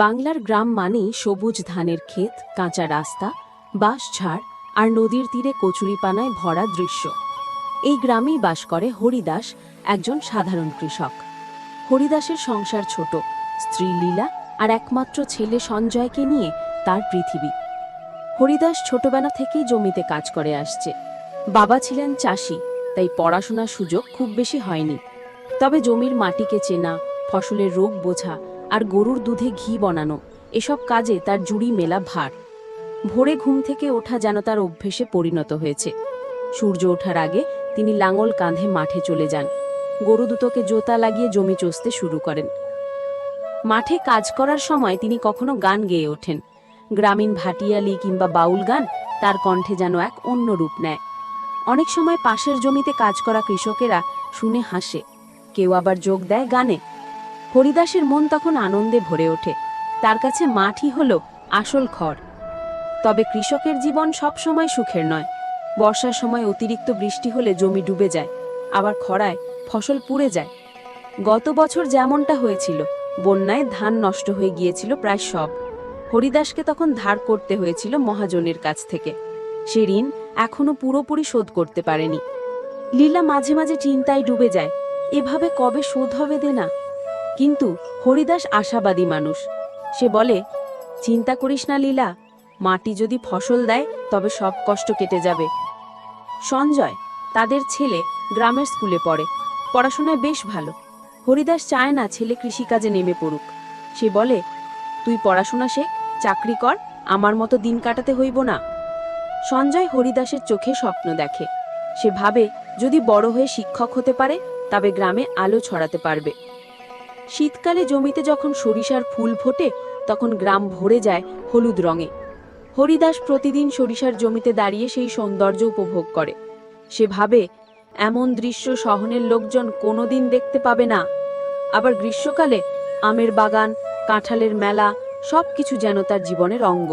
বাংলার গ্রাম মানেই সবুজ ধানের ক্ষেত, কাঁচা রাস্তা, বাঁশঝাড় আর নদীর তীরে কচুরিপানায় ভরা দৃশ্য। এই গ্রামেই বাস করে হরিদাস, একজন সাধারণ কৃষক। হরিদাসের সংসার ছোট, স্ত্রী লীলা আর একমাত্র ছেলে সঞ্জয়কে নিয়ে তার পৃথিবী। হরিদাস ছোটবেলা থেকেই জমিতে কাজ করে আসছে। বাবা ছিলেন চাষি, তাই পড়াশোনার সুযোগ খুব বেশি হয়নি। তবে জমির মাটিকে চেনা, ফসলের রোগ বোঝা আর গরুর দুধে ঘি বানানো, এসব কাজে তার জুড়ি মেলা ভার। ভোরে ঘুম থেকে ওঠা যেন তার অভ্যেসে পরিণত হয়েছে। সূর্য ওঠার আগে তিনি লাঙল কাঁধে মাঠে চলে যান। গরু দুটোকে জোতা লাগিয়ে জমি চষতে শুরু করেন। মাঠে কাজ করার সময় তিনি কখনো গান গেয়ে ওঠেন। গ্রামীণ ভাটিয়ালি কিংবা বাউল গান তার কণ্ঠে যেন এক অন্য রূপ নেয়। অনেক সময় পাশের জমিতে কাজ করা কৃষকেরা শুনে হাসে, কেউ আবার যোগ দেয় গানে। হরিদাসের মন তখন আনন্দে ভরে ওঠে। তার কাছে মাঠই হলো আসল খড়। তবে কৃষকের জীবন সব সময় সুখের নয়। বর্ষার সময় অতিরিক্ত বৃষ্টি হলে জমি ডুবে যায়, আবার খরায় ফসল পুড়ে যায়। গত বছর যেমনটা হয়েছিল, বন্যায় ধান নষ্ট হয়ে গিয়েছিল প্রায় সব। হরিদাসকে তখন ধার করতে হয়েছিল মহাজনের কাছ থেকে। সে ঋণ এখনো পুরোপুরি শোধ করতে পারেনি। লীলা মাঝে মাঝে চিন্তায় ডুবে যায়, এভাবে কবে শোধ হবে দেনা। কিন্তু হরিদাস আশাবাদী মানুষ। সে বলে, চিন্তা করিস না লীলা, মাটি যদি ফসল দেয় তবে সব কষ্ট কেটে যাবে। সঞ্জয়, তাদের ছেলে, গ্রামের স্কুলে পড়ে, পড়াশোনায় বেশ ভালো। হরিদাস চায় না ছেলে কৃষিকাজে নেমে পড়ুক। সে বলে, তুই পড়াশোনা শেখ, চাকরি কর, আমার মতো দিন কাটাতে হইব না। সঞ্জয় হরিদাসের চোখে স্বপ্ন দেখে। সে ভাবে, যদি বড় হয়ে শিক্ষক হতে পারে তবে গ্রামে আলো ছড়াতে পারবে। শীতকালে জমিতে যখন সরিষার ফুল ফোটে তখন গ্রাম ভরে যায় হলুদ রঙে। হরিদাস প্রতিদিন সরিষার জমিতে দাঁড়িয়ে সেই সৌন্দর্য উপভোগ করে। সে ভাবে, এমন দৃশ্য শহরের লোকজন কোনোদিন দেখতে পাবে না। আবার গ্রীষ্মকালে আমের বাগান, কাঁঠালের মেলা, সবকিছু যেন তার জীবনের অঙ্গ।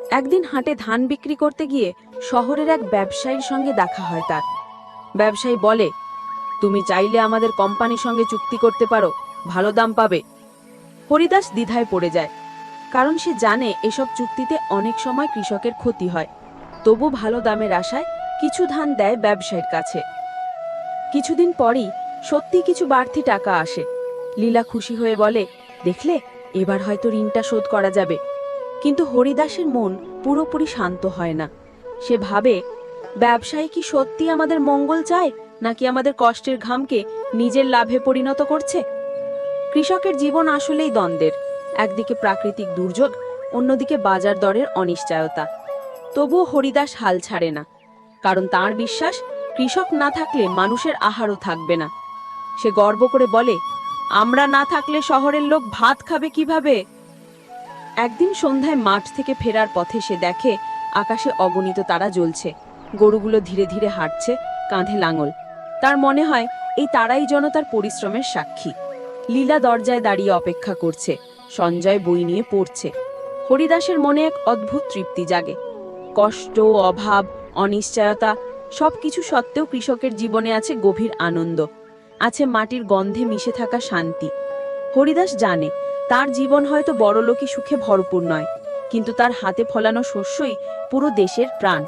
একদিন হাটে ধান বিক্রি করতে গিয়ে শহরের এক ব্যবসায়ীর সঙ্গে দেখা হয় তার। ব্যবসায়ী বলে, তুমি চাইলে আমাদের কোম্পানির সঙ্গে চুক্তি করতে পারো, ভালো দাম পাবে। হরিদাস দ্বিধায় পড়ে যায়, কারণ সে জানে এসব চুক্তিতে অনেক সময় কৃষকের ক্ষতি হয়। তবু ভালো দামের আশায় কিছু ধান দেয় ব্যবসায়ীর কাছে। কিছুদিন পরই সত্যি কিছু বাড়তি টাকা আসে। লীলা খুশি হয়ে বলে, দেখলে, এবার হয়তো ঋণটা শোধ করা যাবে। কিন্তু হরিদাসের মন পুরোপুরি শান্ত হয় না। সে ভাবে, ব্যবসায়ী কি সত্যি আমাদের মঙ্গল চায়, নাকি আমাদের কষ্টের ঘামকে নিজের লাভে পরিণত করছে? কৃষকের জীবন আসলেই দ্বন্দ্বের। একদিকে প্রাকৃতিক দুর্যোগ, অন্যদিকে বাজার দরের অনিশ্চয়তা। তবুও হরিদাস হাল ছাড়ে না, কারণ তার বিশ্বাস, কৃষক না থাকলে মানুষের আহারও থাকবে না। সে গর্ব করে বলে, আমরা না থাকলে শহরের লোক ভাত খাবে কিভাবে? একদিন সন্ধ্যায় মাঠ থেকে ফেরার পথে সে দেখে আকাশে অগণিত তারা জ্বলছে। গরুগুলো ধীরে ধীরে হাঁটছে, কাঁধে লাঙল। তার মনে হয় এই তারাই যেন তার পরিশ্রমের সাক্ষী। লীলা দরজায় দাঁড়িয়ে অপেক্ষা করছে, সঞ্জয় বই নিয়ে পড়ছে। হরিদাসের মনে এক অদ্ভুত তৃপ্তি জাগে। কষ্ট, অভাব, অনিশ্চয়তা সবকিছু সত্ত্বেও কৃষকের জীবনে আছে গভীর আনন্দ, আছে মাটির গন্ধে মিশে থাকা শান্তি। হরিদাস জানে, তার জীবন হয়তো বড়লোকি সুখে ভরপুর নয়, কিন্তু তার হাতে ফলানো শস্যই পুরো দেশের প্রাণ।